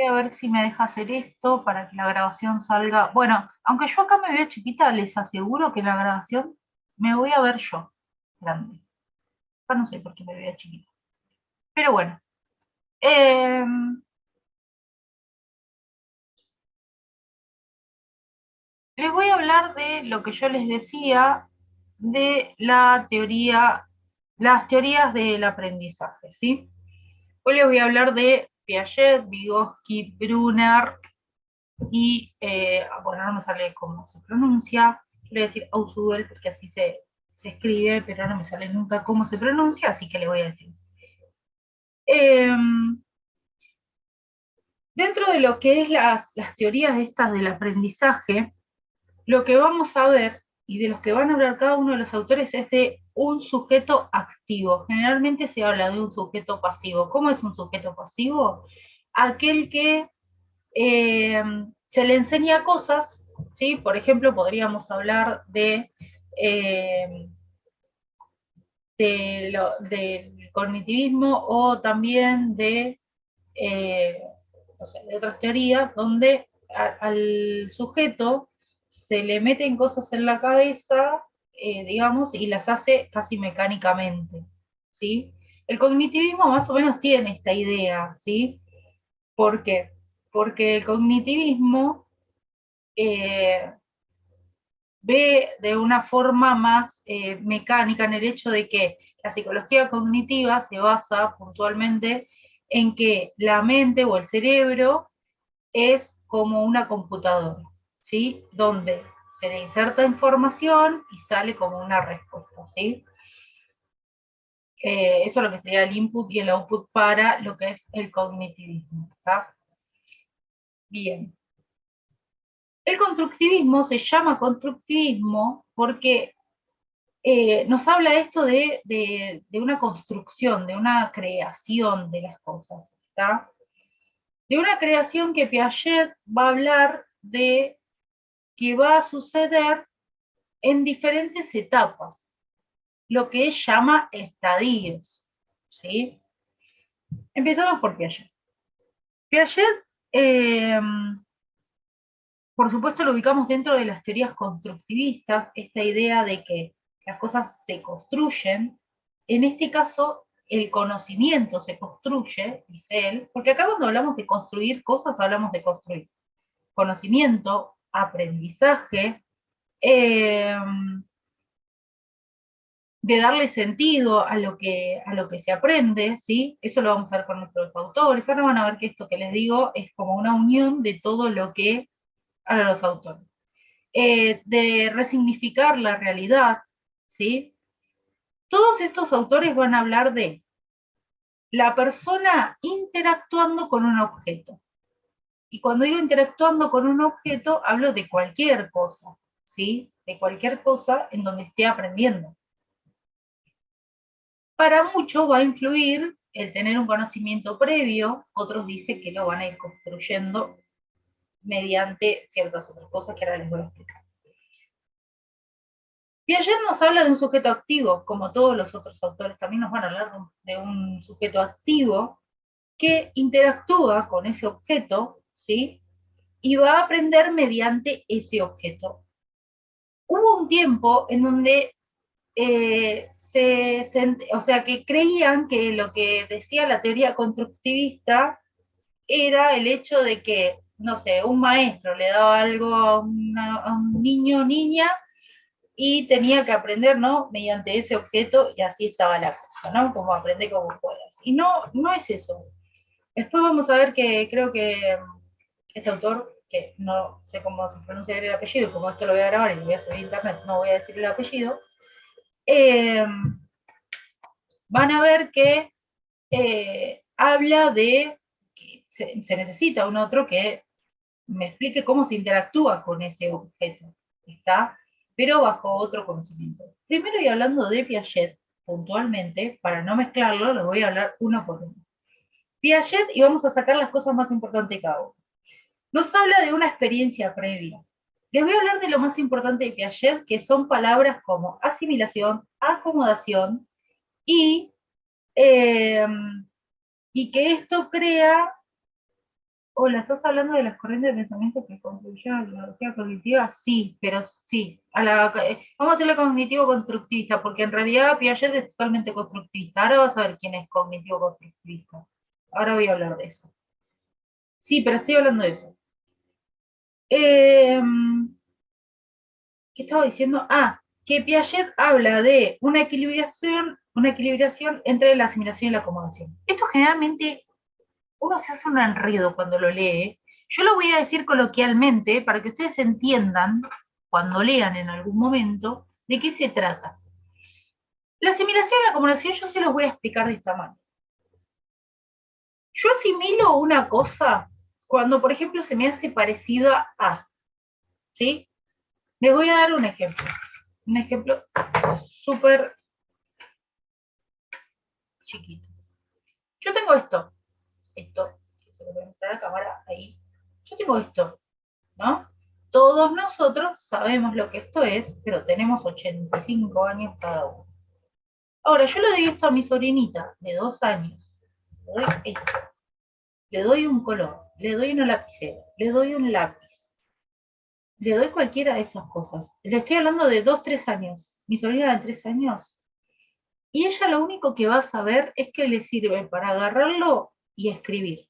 Voy a ver si me deja hacer esto para que la grabación salga. Bueno, aunque yo acá me veo chiquita, les aseguro que la grabación me voy a ver yo, grande. Acá no sé por qué me veo chiquita. Pero bueno, eh, les voy a hablar de lo que yo les decía de la teoría, las teorías del aprendizaje, ¿sí? Hoy les voy a hablar de Piaget, Vygotsky, Brunner y, bueno, no me sale cómo se pronuncia, le voy a decir Ausubel porque así se escribe, pero no me sale nunca cómo se pronuncia, así que le voy a decir. Eh, Dentro de lo que es las teorías estas del aprendizaje, lo que vamos a ver y de los que van a hablar cada uno de los autores es de un sujeto activo. Generalmente se habla de un sujeto pasivo. ¿Cómo es un sujeto pasivo? Aquel que se le enseña cosas, ¿sí? Por ejemplo, podríamos hablar eh, del cognitivismo o también eh, o sea, de otras teorías donde al sujeto se le meten cosas en la cabeza, digamos, y las hace casi mecánicamente, ¿sí? El cognitivismo más o menos tiene esta idea, ¿sí? ¿Por qué? Porque el cognitivismo eh, ve de una forma más mecánica en el hecho de que la psicología cognitiva se basa puntualmente en que la mente o el cerebro es como una computadora, ¿sí? Donde se le inserta información y sale como una respuesta, ¿sí? Eso es lo que sería el input y el output para lo que es el cognitivismo, ¿está? Bien. El constructivismo se llama constructivismo porque nos habla esto de una construcción, de una creación de las cosas, ¿está? De una creación que Piaget va a hablar de que va a suceder en diferentes etapas, lo que él llama estadios, ¿sí? Empezamos por Piaget. Piaget, eh, por supuesto, lo ubicamos dentro de las teorías constructivistas, esta idea de que las cosas se construyen. En este caso, el conocimiento se construye, dice él, porque acá cuando hablamos de construir cosas, hablamos de construir conocimiento, aprendizaje, eh, de darle sentido a lo que se aprende, ¿sí? Eso lo vamos a ver con nuestros autores. Ahora van a ver que esto que les digo es como una unión de todo lo que hablan los autores. De resignificar la realidad, ¿sí? Todos estos autores van a hablar de la persona interactuando con un objeto. Y cuando digo interactuando con un objeto, hablo de cualquier cosa, ¿sí? De cualquier cosa en donde esté aprendiendo. Para muchos va a influir el tener un conocimiento previo, otros dicen que lo van a ir construyendo mediante ciertas otras cosas que ahora les voy a explicar. Piaget nos habla de un sujeto activo, como todos los otros autores también nos van a hablar de un sujeto activo que interactúa con ese objeto, ¿sí? Y va a aprender mediante ese objeto. Hubo un tiempo en donde o sea, que creían que lo que decía la teoría constructivista era el hecho de que, no sé, un maestro le daba algo a un niño o niña y tenía que aprender, ¿no? Mediante ese objeto y así estaba la cosa, ¿no? Como aprende como puedas. Y no, no es eso. Después vamos a ver que creo que este autor, que no sé cómo se pronuncia el apellido, como esto lo voy a grabar y lo voy a subir a internet, no voy a decir el apellido, eh, van a ver que habla de que se necesita un otro que me explique cómo se interactúa con ese objeto, ¿está? Pero bajo otro conocimiento. Primero y hablando de Piaget, puntualmente, para no mezclarlo, lo voy a hablar uno por uno. Piaget, y vamos a sacar las cosas más importantes de cada uno. Nos habla de una experiencia previa. Les voy a hablar de lo más importante de Piaget, que son palabras como asimilación, acomodación y, eh, y que esto crea Hola, ¿estás hablando de las corrientes de pensamiento que construyeron la biología cognitiva? Sí, pero sí. Vamos a hacerle cognitivo-constructivista, porque en realidad Piaget es totalmente constructivista. Ahora vas a ver quién es cognitivo-constructivista. Ahora voy a hablar de eso. Sí, pero estoy hablando de eso. Eh, ¿Qué estaba diciendo? Ah, que Piaget habla de una equilibración entre la asimilación y la acomodación. Esto generalmente uno se hace un enredo cuando lo lee. Yo lo voy a decir coloquialmente para que ustedes entiendan, cuando lean en algún momento, de qué se trata. La asimilación y la acomodación yo se los voy a explicar de esta manera. Yo asimilo una cosa cuando, por ejemplo, se me hace parecida a, ¿sí? Les voy a dar un ejemplo súper chiquito. Yo tengo esto, se lo voy a mostrar a la cámara ahí. Yo tengo esto, ¿no? Todos nosotros sabemos lo que esto es, pero tenemos 85 años cada uno. Ahora, yo le doy esto a mi sobrinita de 2 años. Le doy esto, le doy un color, le doy una lapicera, le doy un lápiz, le doy cualquiera de esas cosas. Le estoy hablando de 2, 3 años. Mi sobrina de 3 años. Y ella lo único que va a saber es que le sirve para agarrarlo y escribir.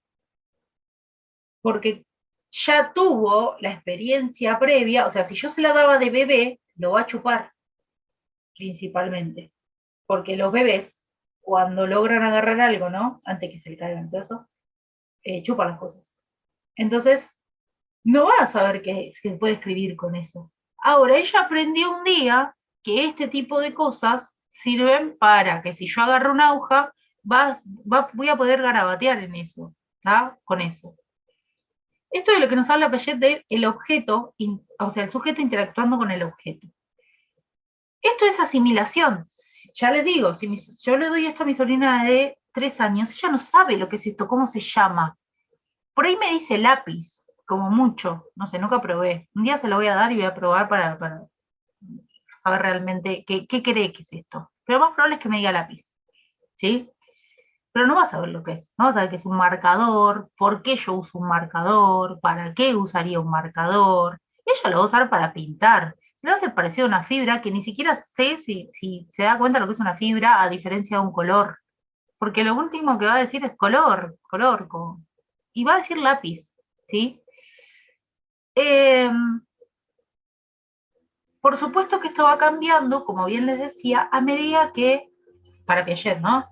Porque ya tuvo la experiencia previa, o sea, si yo se la daba de bebé, lo va a chupar principalmente. Porque los bebés, cuando logran agarrar algo, ¿no? Antes que se le caigan todo eso, chupan las cosas. Entonces, no va a saber que se puede escribir con eso. Ahora, ella aprendió un día que este tipo de cosas sirven para que si yo agarro una aguja, voy a poder garabatear en eso, ¿tá? Con eso. Esto es lo que nos habla Piaget de el objeto, o sea, el sujeto interactuando con el objeto. Esto es asimilación. Ya les digo, si yo le doy esto a mi sobrina de 3 años, ella no sabe lo que es esto, cómo se llama. Por ahí me dice lápiz, como mucho, no sé, nunca probé. Un día se lo voy a dar y voy a probar para saber realmente qué cree que es esto. Pero lo más probable es que me diga lápiz, ¿sí? Pero no vas a saber lo que es. No vas a saber que es un marcador, por qué yo uso un marcador, para qué usaría un marcador. Ella lo va a usar para pintar. Le va a hacer parecido a una fibra que ni siquiera sé si se da cuenta de lo que es una fibra a diferencia de un color. Porque lo último que va a decir es color, y va a decir lápiz, ¿sí? Eh, por supuesto que esto va cambiando, como bien les decía, a medida que, para Piaget, ¿no?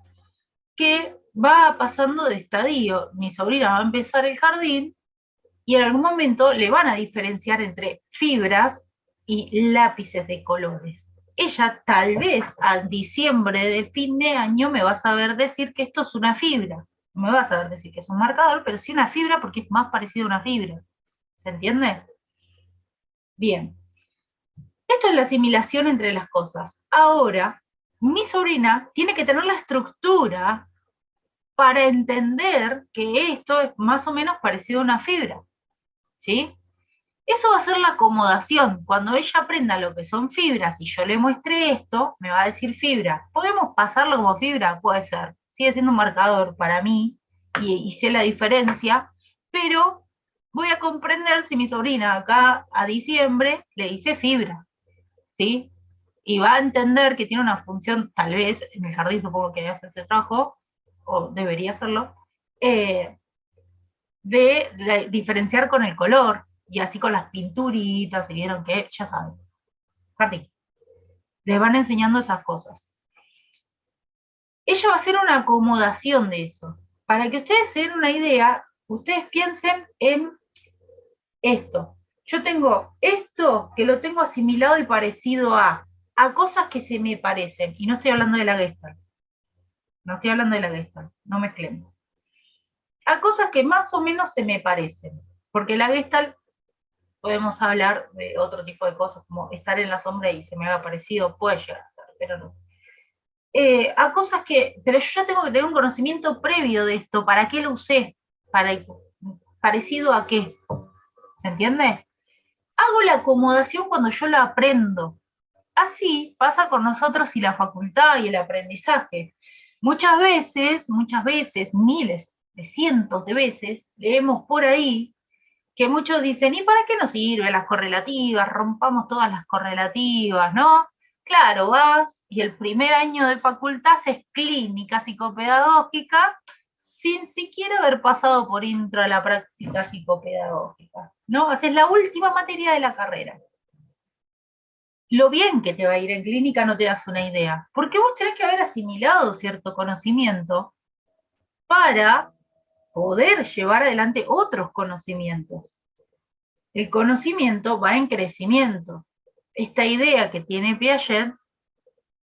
Que va pasando de estadio. Mi sobrina va a empezar el jardín y en algún momento le van a diferenciar entre fibras y lápices de colores. Ella tal vez a diciembre de fin de año me va a saber decir que esto es una fibra. No me va a saber decir que es un marcador, pero sí una fibra porque es más parecido a una fibra. ¿Se entiende? Bien. Esto es la asimilación entre las cosas. Ahora, mi sobrina tiene que tener la estructura para entender que esto es más o menos parecido a una fibra, ¿sí? Eso va a ser la acomodación. Cuando ella aprenda lo que son fibras y yo le muestre esto, me va a decir fibra. ¿Podemos pasarlo como fibra? Puede ser. Sigue siendo un marcador para mí y sé la diferencia, pero voy a comprender si mi sobrina acá a diciembre le dice fibra, ¿sí? Y va a entender que tiene una función, tal vez, en el jardín supongo que hace ese trabajo, o debería hacerlo, eh, de diferenciar con el color, y así con las pinturitas, y vieron que, ya saben, jardín, les van enseñando esas cosas. Ella va a hacer una acomodación de eso. Para que ustedes se den una idea, ustedes piensen en esto. Yo tengo esto que lo tengo asimilado y parecido a cosas que se me parecen, y no estoy hablando de la Gestalt, no estoy hablando de la Gestalt, no mezclemos. A cosas que más o menos se me parecen, porque la Gestalt podemos hablar de otro tipo de cosas, como estar en la sombra y se me haga parecido, puede llegar a ser, pero no. A cosas pero yo ya tengo que tener un conocimiento previo de esto, ¿para qué lo usé? Para, ¿parecido a qué? ¿Se entiende? Hago la acomodación cuando yo la aprendo. Así pasa con nosotros y la facultad y el aprendizaje. Muchas veces, miles de cientos de veces, leemos por ahí que muchos dicen, ¿y para qué nos sirven las correlativas? Rompamos todas las correlativas, ¿no? Claro, vas y el primer año de facultad haces clínica psicopedagógica sin siquiera haber pasado por intro a la práctica psicopedagógica, ¿no? Haces la última materia de la carrera. Lo bien que te va a ir en clínica no te das una idea, porque vos tenés que haber asimilado cierto conocimiento para poder llevar adelante otros conocimientos. El conocimiento va en crecimiento. Esta idea que tiene Piaget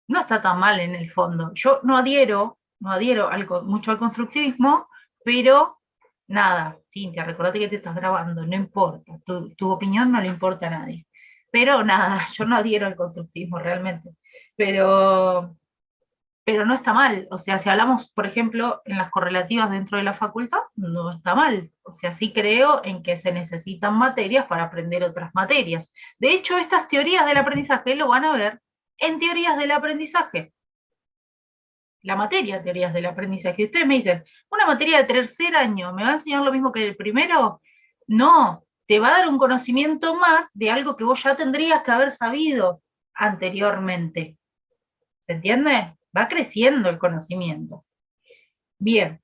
no está tan mal en el fondo. Yo no adhiero mucho al constructivismo, pero nada, Cintia, recordate que te estás grabando, no importa, tu opinión no le importa a nadie. Pero nada, yo no adhiero al constructivismo realmente. Pero pero no está mal. O sea, si hablamos, por ejemplo, en las correlativas dentro de la facultad, no está mal. O sea, sí creo en que se necesitan materias para aprender otras materias. De hecho, estas teorías del aprendizaje lo van a ver en teorías del aprendizaje. La materia teorías del aprendizaje. Ustedes me dicen, una materia de tercer año, ¿me va a enseñar lo mismo que el primero? No, te va a dar un conocimiento más de algo que vos ya tendrías que haber sabido anteriormente. ¿Se entiende? Va creciendo el conocimiento. Bien.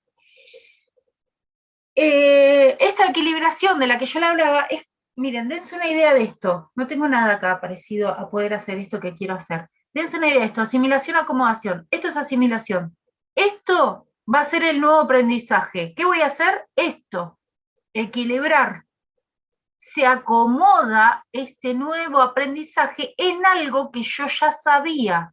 Esta equilibración de la que yo le hablaba es, miren, dense una idea de esto. No tengo nada acá parecido a poder hacer esto que quiero hacer. Dense una idea de esto, asimilación, acomodación. Esto es asimilación. Esto va a ser el nuevo aprendizaje. ¿Qué voy a hacer? Esto, equilibrar. Se acomoda este nuevo aprendizaje en algo que yo ya sabía.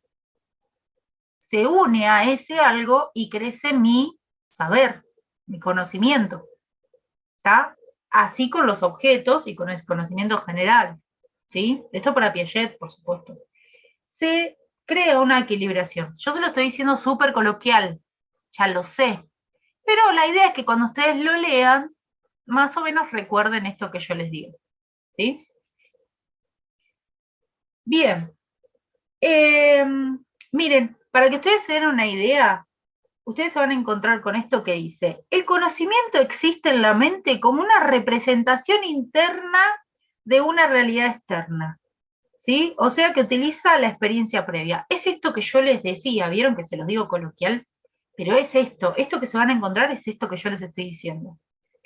Se une a ese algo y crece mi saber, mi conocimiento. ¿Está? Así con los objetos y con el conocimiento general. ¿Sí? Esto para Piaget, por supuesto. Se crea una equilibración. Yo se lo estoy diciendo súper coloquial, ya lo sé. Pero la idea es que cuando ustedes lo lean, más o menos recuerden esto que yo les digo. ¿Sí? Bien. Eh, Miren, para que ustedes se den una idea, ustedes se van a encontrar con esto que dice, el conocimiento existe en la mente como una representación interna de una realidad externa, ¿sí? O sea que utiliza la experiencia previa. Es esto que yo les decía, vieron que se los digo coloquial, pero es esto que se van a encontrar es esto que yo les estoy diciendo.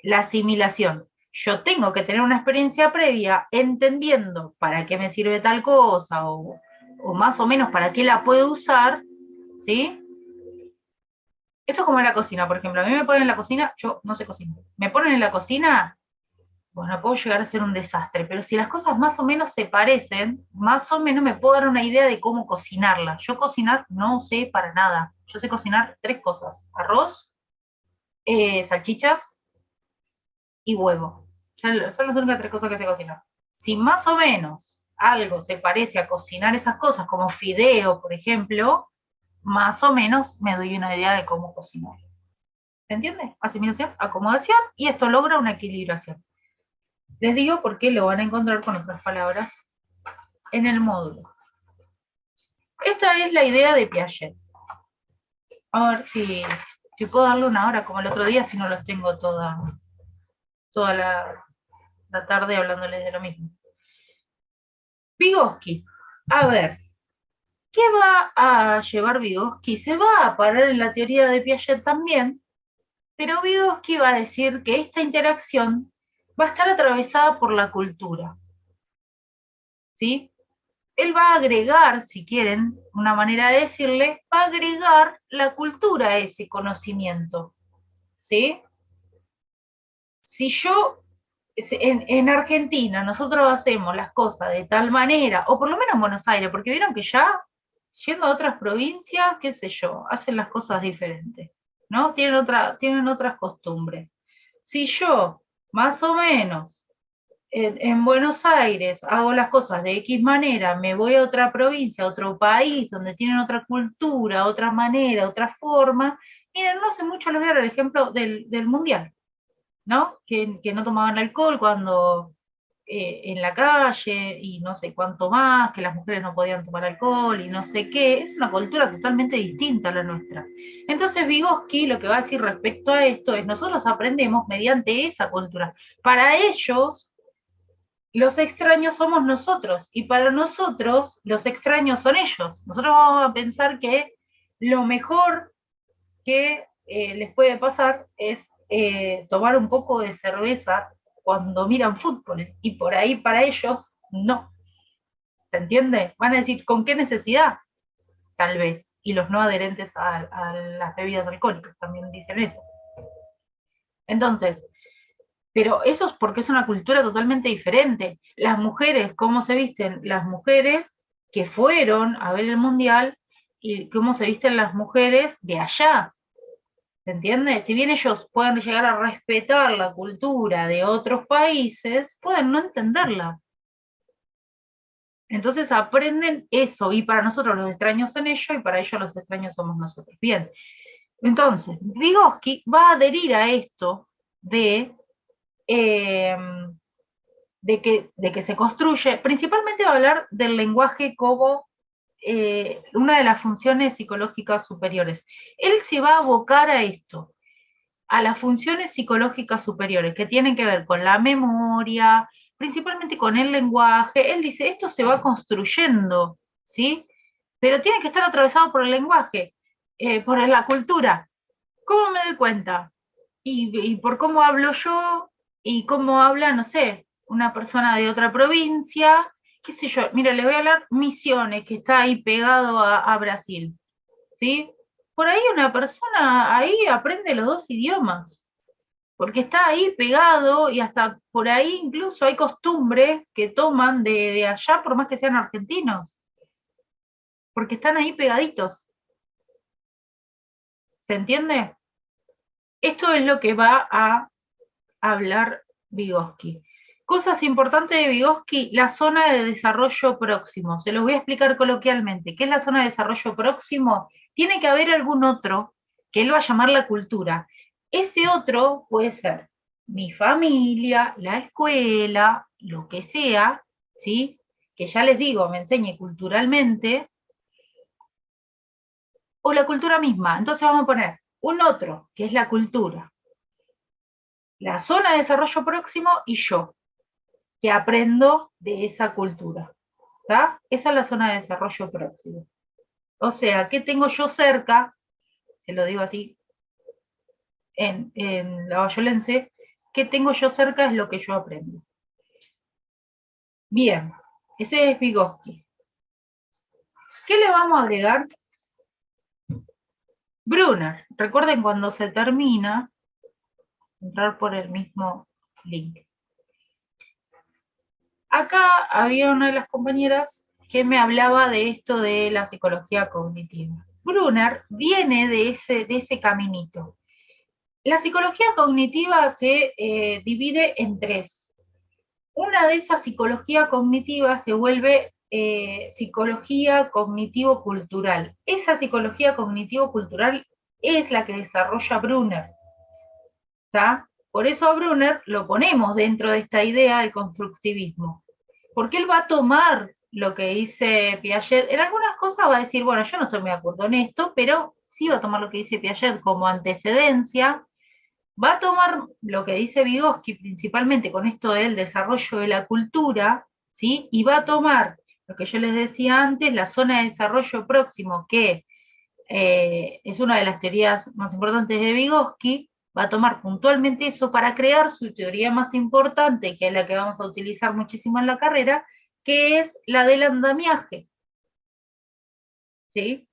La asimilación. Yo tengo que tener una experiencia previa entendiendo para qué me sirve tal cosa o más o menos para qué la puedo usar, ¿sí? Esto es como en la cocina, por ejemplo. A mí me ponen en la cocina, yo no sé cocinar. Me ponen en la cocina, bueno, puedo llegar a ser un desastre, pero si las cosas más o menos se parecen, más o menos me puedo dar una idea de cómo cocinarla. Yo cocinar no sé para nada. Yo sé cocinar tres cosas: arroz, salchichas y huevo. Son las únicas tres cosas que sé cocinar. Si más o menos algo se parece a cocinar esas cosas, como fideo, por ejemplo, más o menos me doy una idea de cómo cocinar. ¿Se entiende? Asimilación, acomodación, y esto logra una equilibración. Les digo por qué lo van a encontrar con otras palabras en el módulo. Esta es la idea de Piaget. A ver si puedo darle una hora como el otro día, si no los tengo toda la tarde hablándoles de lo mismo. Vygotsky. A ver, ¿qué va a llevar Vygotsky? Se va a parar en la teoría de Piaget también, pero Vygotsky va a decir que esta interacción va a estar atravesada por la cultura. ¿Sí? Él va a agregar, si quieren, una manera de decirle, va a agregar la cultura a ese conocimiento. ¿Sí? Si yo, en Argentina, nosotros hacemos las cosas de tal manera, o por lo menos en Buenos Aires, porque vieron que ya, yendo a otras provincias, qué sé yo, hacen las cosas diferentes, ¿no? Tienen otras costumbres. Si yo, más o menos, en Buenos Aires hago las cosas de X manera, me voy a otra provincia, a otro país, donde tienen otra cultura, otra manera, otra forma. Miren, no hace mucho les voy a dar el ejemplo del Mundial, ¿no? Que no tomaban alcohol cuando en la calle y no sé cuánto más, que las mujeres no podían tomar alcohol y no sé qué, es una cultura totalmente distinta a la nuestra. Entonces Vygotsky lo que va a decir respecto a esto es, nosotros aprendemos mediante esa cultura. Para ellos, los extraños somos nosotros y para nosotros los extraños son ellos. Nosotros vamos a pensar que lo mejor que les puede pasar es tomar un poco de cerveza cuando miran fútbol, y por ahí para ellos no. ¿Se entiende? Van a decir, ¿con qué necesidad? Tal vez. Y los no adherentes a las bebidas alcohólicas también dicen eso. Entonces, pero eso es porque es una cultura totalmente diferente. Las mujeres, ¿cómo se visten? Las mujeres que fueron a ver el mundial y cómo se visten las mujeres de allá. ¿Se entiende? Si bien ellos pueden llegar a respetar la cultura de otros países, pueden no entenderla. Entonces aprenden eso, y para nosotros los extraños son ellos, y para ellos los extraños somos nosotros. Bien, entonces, Vygotsky va a adherir a esto eh, de que se construye, principalmente va a hablar del lenguaje como una de las funciones psicológicas superiores. Él se va a abocar a esto, a las funciones psicológicas superiores, que tienen que ver con la memoria, principalmente con el lenguaje. Él dice, esto se va construyendo, ¿sí? Pero tiene que estar atravesado por el lenguaje, por la cultura. ¿Cómo me doy cuenta? Y por cómo hablo yo y cómo habla, no sé, una persona de otra provincia, qué sé yo. Mira, le voy a hablar Misiones, que está ahí pegado a Brasil, ¿sí? Por ahí una persona ahí aprende los dos idiomas, porque está ahí pegado y hasta por ahí incluso hay costumbres que toman de allá, por más que sean argentinos, porque están ahí pegaditos. ¿Se entiende? Esto es lo que va a hablar Vygotsky. Cosas importantes de Vygotsky, la zona de desarrollo próximo. Se los voy a explicar coloquialmente. ¿Qué es la zona de desarrollo próximo? Tiene que haber algún otro que él va a llamar la cultura. Ese otro puede ser mi familia, la escuela, lo que sea, ¿sí? Que ya les digo, me enseñe culturalmente, o la cultura misma. Entonces vamos a poner un otro, que es la cultura, la zona de desarrollo próximo y yo, que aprendo de esa cultura. ¿Tá? Esa es la zona de desarrollo próximo. O sea, ¿qué tengo yo cerca? Se lo digo así en la bayolense, ¿qué tengo yo cerca es lo que yo aprendo? Bien, ese es Vygotsky. ¿Qué le vamos a agregar? Brunner. Recuerden cuando se termina, entrar por el mismo link. Acá había una de las compañeras que me hablaba de esto de la psicología cognitiva. Brunner viene de ese caminito. La psicología cognitiva se divide en tres. Una de esas psicología cognitiva se vuelve psicología cognitivo-cultural. Esa psicología cognitivo-cultural es la que desarrolla Brunner. ¿Tá? Por eso a Brunner lo ponemos dentro de esta idea del constructivismo. Porque él va a tomar lo que dice Piaget, en algunas cosas va a decir, bueno, yo no estoy muy de acuerdo en esto, pero sí va a tomar lo que dice Piaget como antecedencia, va a tomar lo que dice Vygotsky principalmente con esto del desarrollo de la cultura, ¿sí? Y va a tomar lo que yo les decía antes, la zona de desarrollo próximo, que es una de las teorías más importantes de Vygotsky, va a tomar puntualmente eso para crear su teoría más importante, que es la que vamos a utilizar muchísimo en la carrera, que es la del andamiaje. ¿Sí?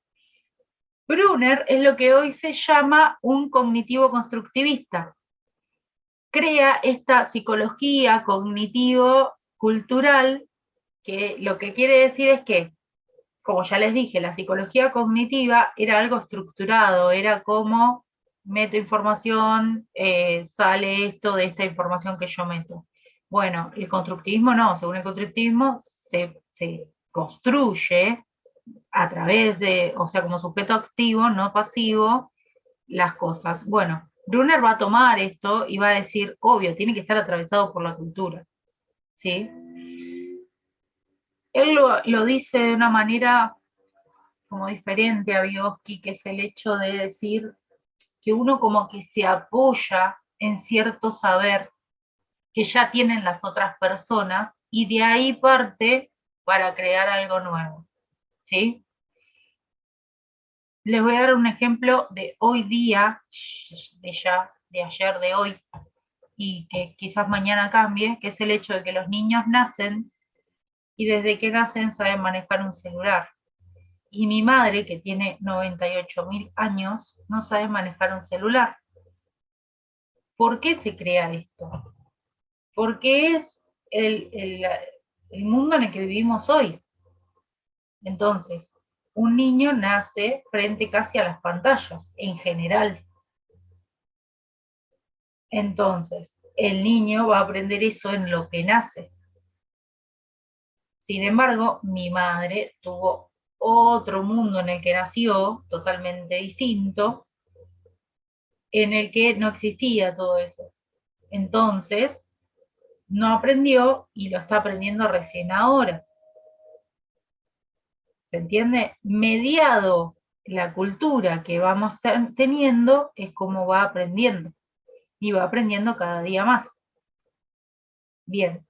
Brunner es lo que hoy se llama un cognitivo constructivista. Crea esta psicología cognitivo-cultural, que lo que quiere decir es que, como ya les dije, la psicología cognitiva era algo estructurado, era como meto información, sale esto de esta información que yo meto. Bueno, el constructivismo no, según el constructivismo se construye a través de, o sea, como sujeto activo, no pasivo, las cosas. Bueno, Brunner va a tomar esto y va a decir, obvio, tiene que estar atravesado por la cultura. ¿sí? Él lo dice de una manera como diferente a Vygotsky, que es el hecho de decir que uno como que se apoya en cierto saber que ya tienen las otras personas y de ahí parte para crear algo nuevo, ¿sí? Les voy a dar un ejemplo de hoy día, de ayer, de hoy, y que quizás mañana cambie, que es el hecho de que los niños nacen y desde que nacen saben manejar un celular. Y mi madre, que tiene 98.000 años, no sabe manejar un celular. ¿Por qué se crea esto? Porque es el mundo en el que vivimos hoy. Entonces, un niño nace frente casi a las pantallas, en general. Entonces, el niño va a aprender eso en lo que nace. Sin embargo, mi madre tuvo otro mundo en el que nació, totalmente distinto, en el que no existía todo eso. Entonces, no aprendió y lo está aprendiendo recién ahora. ¿Se entiende? Mediado la cultura que vamos teniendo es como va aprendiendo y va aprendiendo cada día más. Bien,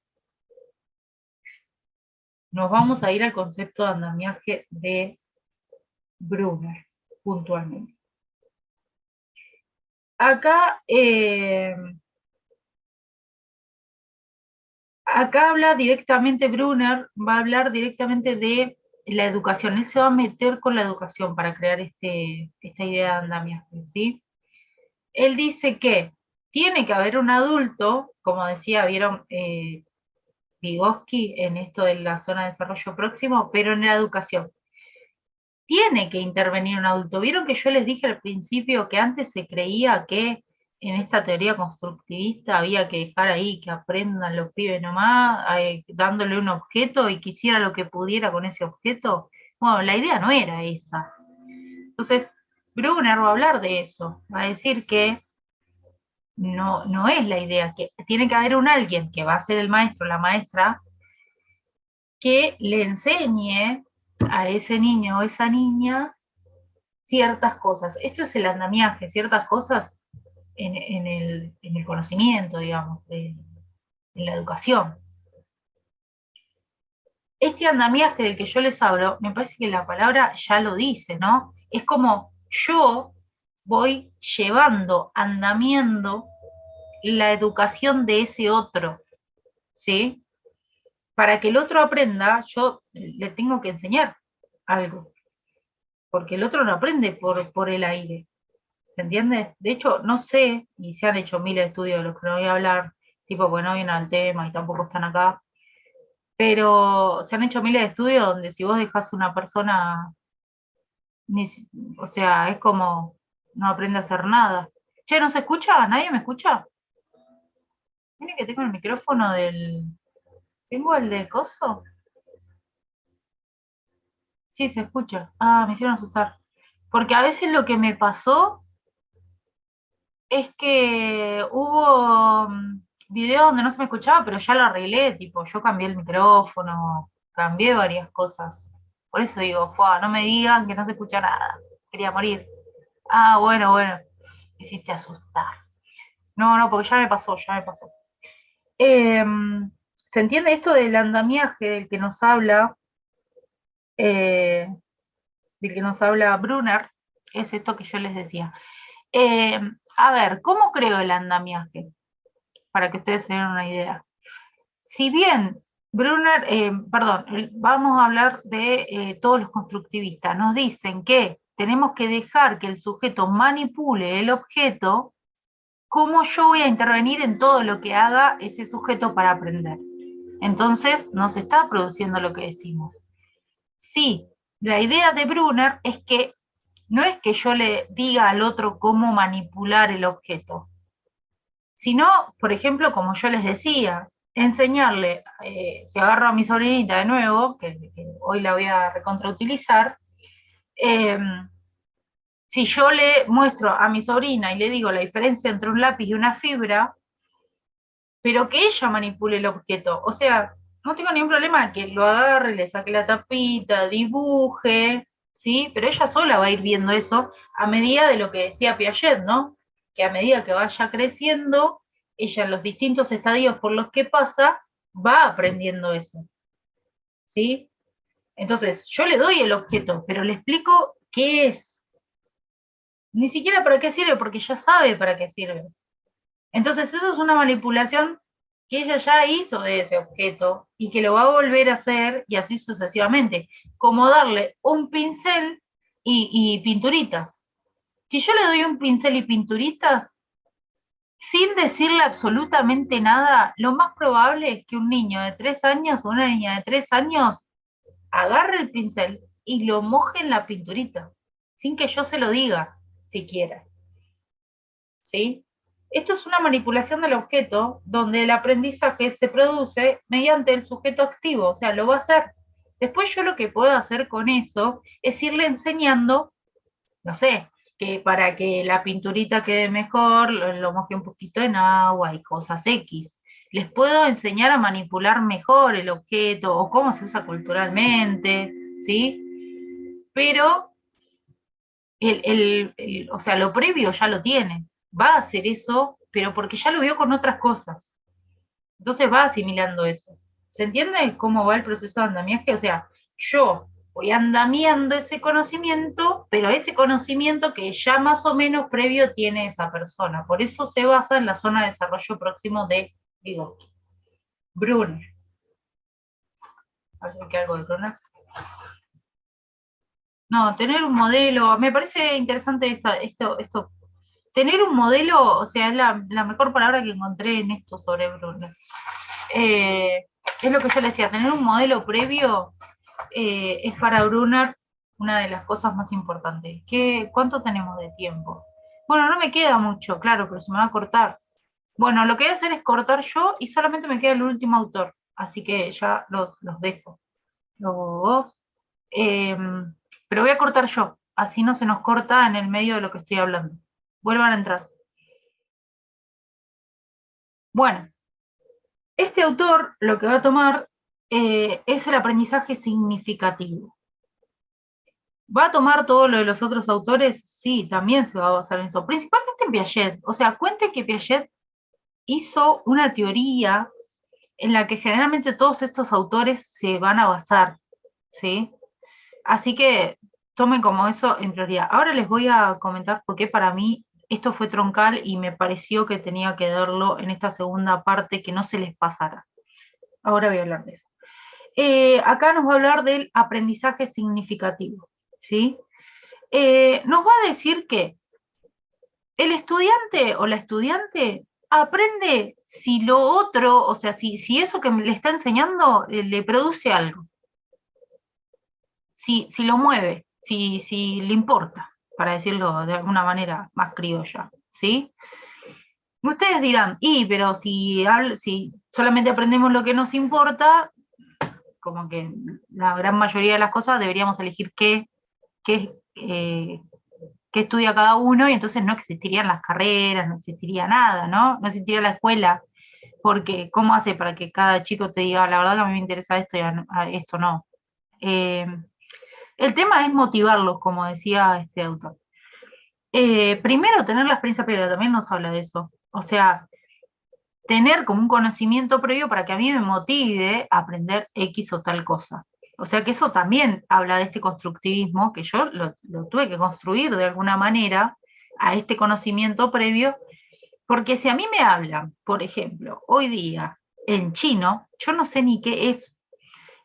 nos vamos a ir al concepto de andamiaje de Brunner, puntualmente. Acá, acá habla directamente Brunner, va a hablar directamente de la educación. Él se va a meter con la educación para crear esta idea de andamiaje, ¿sí? Él dice que tiene que haber un adulto, como decía, vieron Vygotsky en esto de la zona de desarrollo próximo, pero en la educación. Tiene que intervenir un adulto. Vieron que yo les dije al principio que antes se creía que en esta teoría constructivista había que dejar ahí que aprendan los pibes nomás, dándole un objeto y que hiciera lo que pudiera con ese objeto. Bueno, la idea no era esa. Entonces, Brunner va a hablar de eso, va a decir que no es la idea, que tiene que haber un alguien que va a ser el maestro, la maestra, que le enseñe a ese niño o esa niña ciertas cosas. Esto es el andamiaje, ciertas cosas en el conocimiento, digamos, en la educación. Este andamiaje del que yo les hablo, me parece que la palabra ya lo dice, ¿no? Es como yo voy llevando, andamiendo la educación de ese otro, ¿sí? Para que el otro aprenda, yo le tengo que enseñar algo, porque el otro no aprende por el aire, ¿se entiende? De hecho, no sé, y se han hecho miles de estudios de los que no voy a hablar, tipo, porque no vienen al tema y tampoco están acá, pero se han hecho miles de estudios donde si vos dejas a una persona, o sea, es como no aprende a hacer nada. Che, ¿no se escucha? ¿Nadie me escucha? Miren que tengo el micrófono del... ¿Tengo el de coso? Sí, se escucha. Ah, me hicieron asustar. Porque a veces lo que me pasó es que hubo videos donde no se me escuchaba, pero ya lo arreglé, tipo, yo cambié el micrófono, cambié varias cosas. Por eso digo, no me digan que no se escucha nada. Quería morir. Ah, bueno, bueno. Me hiciste asustar. No, no, porque ya me pasó, ya me pasó. ¿Se entiende esto del andamiaje eh, del que nos habla Brunner? Es esto que yo les decía. Eh, a ver, ¿cómo creo el andamiaje? Para que ustedes se den una idea. Si bien Brunner, perdón, vamos a hablar de todos los constructivistas, nos dicen que tenemos que dejar que el sujeto manipule el objeto, ¿cómo yo voy a intervenir en todo lo que haga ese sujeto para aprender? Entonces, no se está produciendo lo que decimos. Sí, la idea de Brunner es que no es que yo le diga al otro cómo manipular el objeto, sino, por ejemplo, como yo les decía, enseñarle, si agarro a mi sobrinita de nuevo, que hoy la voy a recontrautilizar, eh, si yo le muestro a mi sobrina y le digo la diferencia entre un lápiz y una fibra, pero que ella manipule el objeto. O sea, no tengo ningún problema que lo agarre, le saque la tapita, dibuje, ¿sí? Pero ella sola va a ir viendo eso a medida de lo que decía Piaget, ¿no? Que a medida que vaya creciendo, ella en los distintos estadios por los que pasa, va aprendiendo eso, ¿sí? Entonces, yo le doy el objeto, pero le explico qué es. Ni siquiera para qué sirve, porque ya sabe para qué sirve. Entonces, eso es una manipulación que ella ya hizo de ese objeto y que lo va a volver a hacer y así sucesivamente. Como darle un pincel y pinturitas. Si yo le doy un pincel y pinturitas, sin decirle absolutamente nada, lo más probable es que un niño de 3 años o una niña de 3 años agarre el pincel y lo moje en la pinturita, sin que yo se lo diga, siquiera. ¿Sí? Esto es una manipulación del objeto donde el aprendizaje se produce mediante el sujeto activo, o sea, lo va a hacer. Después yo lo que puedo hacer con eso es irle enseñando, no sé, que para que la pinturita quede mejor, lo moje un poquito en agua y cosas X. Les puedo enseñar a manipular mejor el objeto o cómo se usa culturalmente, ¿sí? Pero o sea, lo previo ya lo tiene. Va a hacer eso, pero porque ya lo vio con otras cosas. Entonces va asimilando eso. ¿Se entiende cómo va el proceso de andamiaje? O sea, yo voy andamiando ese conocimiento, pero ese conocimiento que ya más o menos previo tiene esa persona. Por eso se basa en la zona de desarrollo próximo de Vygotsky. Brunner. A ver si me algo de Brunner. No, tener un modelo, me parece interesante esto. Tener un modelo, o sea, es la mejor palabra que encontré en esto sobre Brunner. Es lo que yo le decía, tener un modelo previo es para Brunner una de las cosas más importantes. ¿Cuánto tenemos de tiempo? Bueno, no me queda mucho, claro, pero se me va a cortar. Bueno, lo que voy a hacer es cortar yo y solamente me queda el último autor, así que ya los dejo. Los, eh, pero voy a cortar yo, así no se nos corta en el medio de lo que estoy hablando. Vuelvan a entrar. Bueno, este autor lo que va a tomar es el aprendizaje significativo. ¿Va a tomar todo lo de los otros autores? Sí, también se va a basar en eso, principalmente en Piaget. O sea, cuente que Piaget hizo una teoría en la que generalmente todos estos autores se van a basar, ¿sí? Así que tomen como eso en prioridad. Ahora les voy a comentar por qué para mí esto fue troncal y me pareció que tenía que darlo en esta segunda parte, que no se les pasara. Ahora voy a hablar de eso. Acá nos va a hablar del aprendizaje significativo, ¿sí? Nos va a decir que el estudiante o la estudiante aprende si lo otro, o sea, si eso que le está enseñando le produce algo, si lo mueve, si le importa, para decirlo de alguna manera más criolla, ¿sí? Ustedes dirán, pero si solamente aprendemos lo que nos importa, como que la gran mayoría de las cosas deberíamos elegir qué, qué estudia cada uno y entonces no existirían las carreras, no existiría nada, ¿no? No existiría la escuela, porque ¿cómo hace para que cada chico te diga, la verdad que a mí me interesa esto y a esto no? Eh, el tema es motivarlos, como decía este autor. Primero, tener la experiencia previa, también nos habla de eso. O sea, tener como un conocimiento previo para que a mí me motive a aprender X o tal cosa. O sea que eso también habla de este constructivismo, que yo lo tuve que construir de alguna manera a este conocimiento previo, porque si a mí me hablan, por ejemplo, hoy día en chino, yo no sé ni qué es.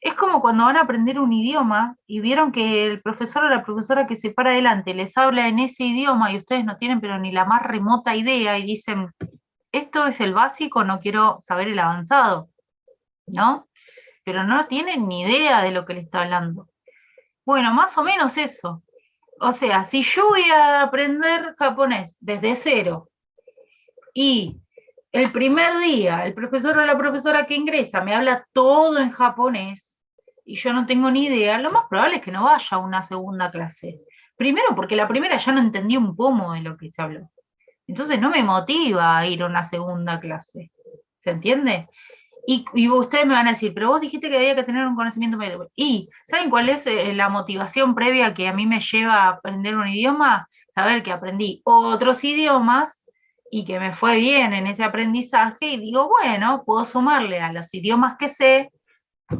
Es como cuando van a aprender un idioma y vieron que el profesor o la profesora que se para adelante les habla en ese idioma y ustedes no tienen pero ni la más remota idea y dicen, esto es el básico, no quiero saber el avanzado, ¿no? Pero no tienen ni idea de lo que le está hablando. Bueno, más o menos eso. O sea, si yo voy a aprender japonés desde cero y el primer día el profesor o la profesora que ingresa me habla todo en japonés y yo no tengo ni idea, lo más probable es que no vaya a una segunda clase. Primero porque la primera ya no entendí un pomo de lo que se habló. Entonces no me motiva a ir a una segunda clase. ¿se entiende? Y ustedes me van a decir, pero vos dijiste que había que tener un conocimiento medio. ¿Y saben cuál es la motivación previa que a mí me lleva a aprender un idioma? Saber que aprendí otros idiomas y que me fue bien en ese aprendizaje y digo, bueno, puedo sumarle a los idiomas que sé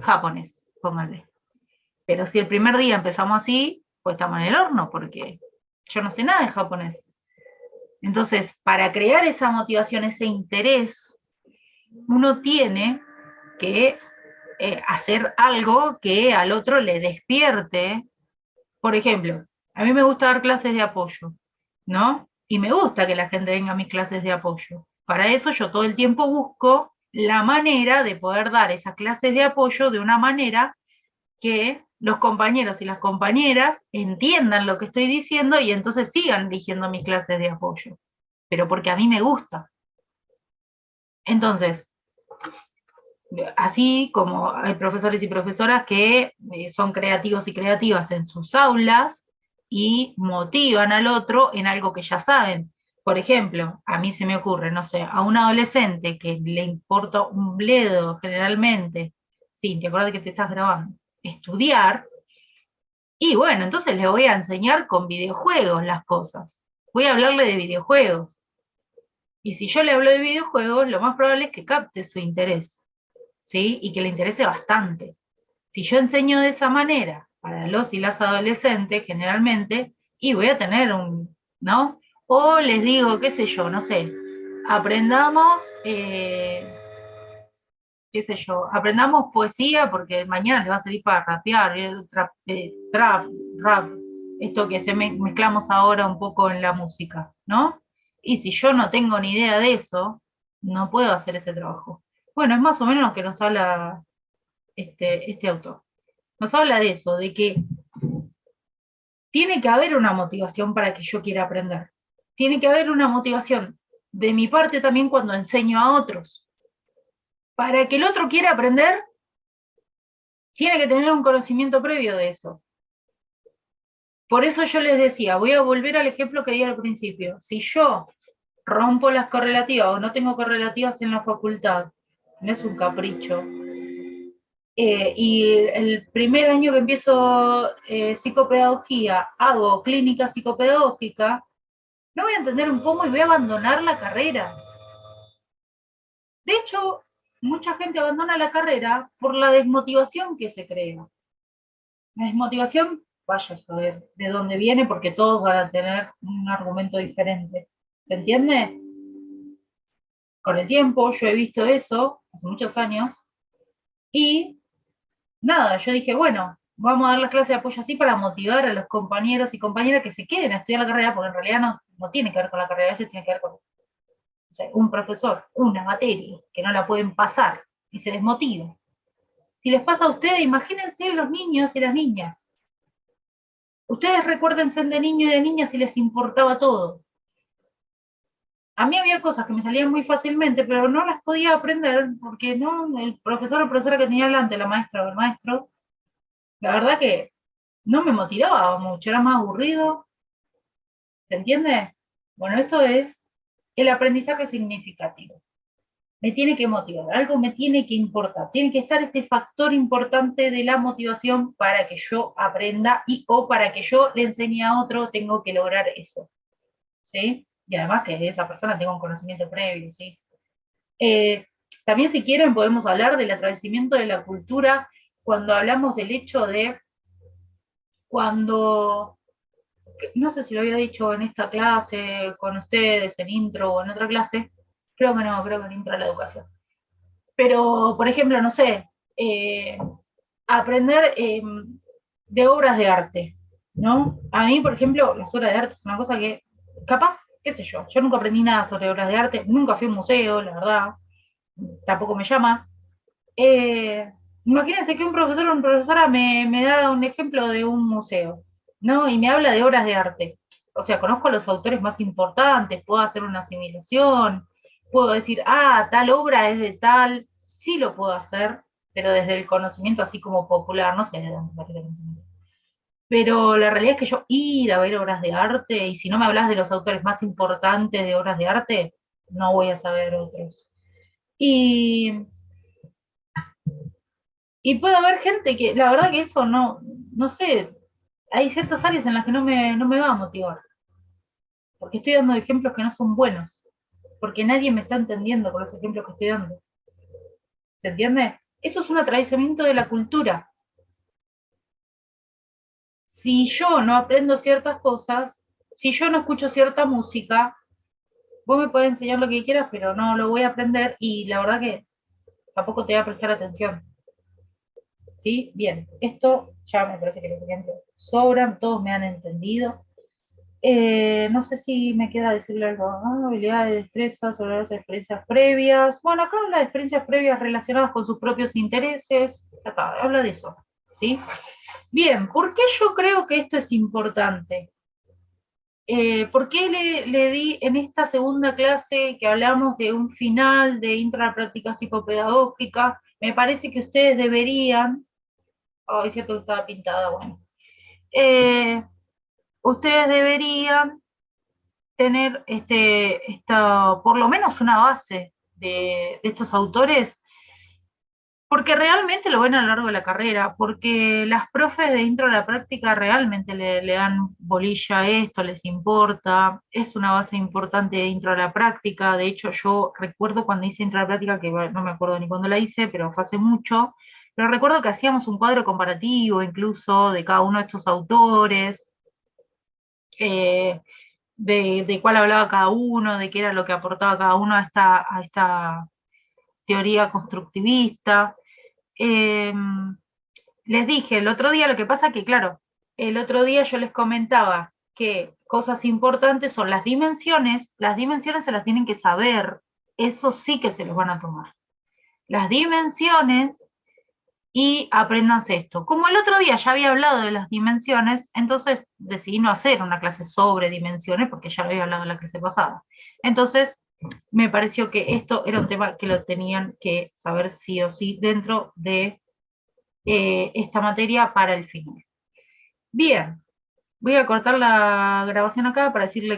japonés, póngale. Pero si el primer día empezamos así, pues estamos en el horno, porque yo no sé nada de japonés. Entonces, para crear esa motivación, ese interés, uno tiene que hacer algo que al otro le despierte. Por ejemplo, a mí me gusta dar clases de apoyo, ¿no? Y me gusta que la gente venga a mis clases de apoyo. Para eso yo todo el tiempo busco la manera de poder dar esas clases de apoyo de una manera que los compañeros y las compañeras entiendan lo que estoy diciendo y entonces sigan dirigiendo mis clases de apoyo, pero porque a mí me gusta. Entonces, así como hay profesores y profesoras que son creativos y creativas en sus aulas y motivan al otro en algo que ya saben. Por ejemplo, a mí se me ocurre, no sé, a un adolescente que le importa un bledo generalmente, sí, te acuerdas que te estás grabando, estudiar, y bueno, entonces le voy a enseñar con videojuegos las cosas. Voy a hablarle de videojuegos. Y si yo le hablo de videojuegos, lo más probable es que capte su interés, ¿sí? Y que le interese bastante. Si yo enseño de esa manera para los y las adolescentes, generalmente, y voy a tener ¿no? O les digo, qué sé yo, no sé, aprendamos, qué sé yo, aprendamos poesía porque mañana les va a salir para rapear, trap, rap, esto que mezclamos ahora un poco en la música, ¿no? Y si yo no tengo ni idea de eso, no puedo hacer ese trabajo. Bueno, es más o menos lo que nos habla este autor. Nos habla de eso, de que tiene que haber una motivación para que yo quiera aprender. Tiene que haber una motivación de mi parte también cuando enseño a otros. Para que el otro quiera aprender, tiene que tener un conocimiento previo de eso. Por eso yo les decía, voy a volver al ejemplo que di al principio. Si yo rompo las correlativas o no tengo correlativas en la facultad, no es un capricho, y el primer año que empiezo psicopedagogía, hago clínica psicopedagógica, no voy a entender un poco y voy a abandonar la carrera. De hecho, mucha gente abandona la carrera por la desmotivación que se crea. La desmotivación, vaya a saber de dónde viene, porque todos van a tener un argumento diferente. ¿Se entiende? Con el tiempo yo he visto eso, hace muchos años, y nada, yo dije, bueno, vamos a dar las clases de apoyo así para motivar a los compañeros y compañeras que se queden a estudiar la carrera, porque en realidad no tiene que ver con la carrera, a veces tiene que ver con, o sea, un profesor, una materia, que no la pueden pasar y se desmotiva. Si les pasa a ustedes, imagínense los niños y las niñas. Ustedes recuérdense de niño y de niña si les importaba todo. A mí había cosas que me salían muy fácilmente, pero no las podía aprender porque no, el profesor o profesora que tenía delante, la maestra o el maestro, la verdad que no me motivaba mucho, era más aburrido. ¿Se entiende? Bueno, esto es el aprendizaje significativo. Me tiene que motivar, algo me tiene que importar, tiene que estar este factor importante de la motivación para que yo aprenda y o para que yo le enseñe a otro, tengo que lograr eso, ¿sí? Y además que de esa persona tenga un conocimiento previo, ¿sí? Eh, También si quieren podemos hablar del atravesamiento de la cultura cuando hablamos del hecho de cuando, no sé si lo había dicho en esta clase con ustedes, en intro o en otra clase, creo que no, creo que en intro de la educación. Pero, por ejemplo, no sé, eh, aprender de obras de arte, ¿no? A mí, por ejemplo, las obras de arte es una cosa que, capaz, qué sé yo nunca aprendí nada sobre obras de arte, nunca fui a un museo, la verdad, tampoco me llama. Eh, Imagínense que un profesor o una profesora me da un ejemplo de un museo, ¿no? Y me habla de obras de arte. O sea, conozco a los autores más importantes, puedo hacer una asimilación, puedo decir, ah, tal obra es de tal, sí lo puedo hacer, pero desde el conocimiento así como popular, no sé de dónde saqué el conocimiento. Pero la realidad es que yo ir a ver obras de arte, y si no me hablas de los autores más importantes de obras de arte, no voy a saber otros. Y, y puede haber gente que, la verdad que eso no sé, hay ciertas áreas en las que no me va a motivar, porque estoy dando ejemplos que no son buenos, porque nadie me está entendiendo con los ejemplos que estoy dando. ¿Se entiende? Eso es un atravesamiento de la cultura. Si yo no aprendo ciertas cosas, si yo no escucho cierta música, vos me podés enseñar lo que quieras, pero no lo voy a aprender y la verdad que tampoco te voy a prestar atención. ¿Sí? Bien, esto ya me parece que los ejemplos sobran, todos me han entendido. No sé si me queda decirle algo, habilidades, destrezas, sobre las experiencias previas. Bueno, acá habla de experiencias previas relacionadas con sus propios intereses. Acá habla de eso, ¿sí? Bien, ¿por qué yo creo que esto es importante? ¿Por qué le di en esta segunda clase que hablamos de un final de intro a la práctica psicopedagógica? Me parece que ustedes deberían, es cierto que estaba pintada, bueno, eh, ustedes deberían tener por lo menos una base de estos autores, porque realmente lo ven a lo largo de la carrera, porque las profes de intro a la práctica realmente le dan bolilla a esto, les importa, es una base importante de intro a la práctica. De hecho, yo recuerdo cuando hice intro a la práctica, que bueno, no me acuerdo ni cuándo la hice, pero fue hace mucho, pero recuerdo que hacíamos un cuadro comparativo incluso de cada uno de estos autores, eh, de cuál hablaba cada uno, de qué era lo que aportaba cada uno a esta teoría constructivista. Eh, Les dije el otro día, lo que pasa que, claro, el otro día yo les comentaba que cosas importantes son las dimensiones se las tienen que saber, eso sí que se los van a tomar. Las dimensiones y apréndanse esto. Como el otro día ya había hablado de las dimensiones, entonces decidí no hacer una clase sobre dimensiones porque ya lo había hablado en la clase pasada. Entonces, me pareció que esto era un tema que lo tenían que saber sí o sí dentro de esta materia para el final. Bien, voy a cortar la grabación acá para decirle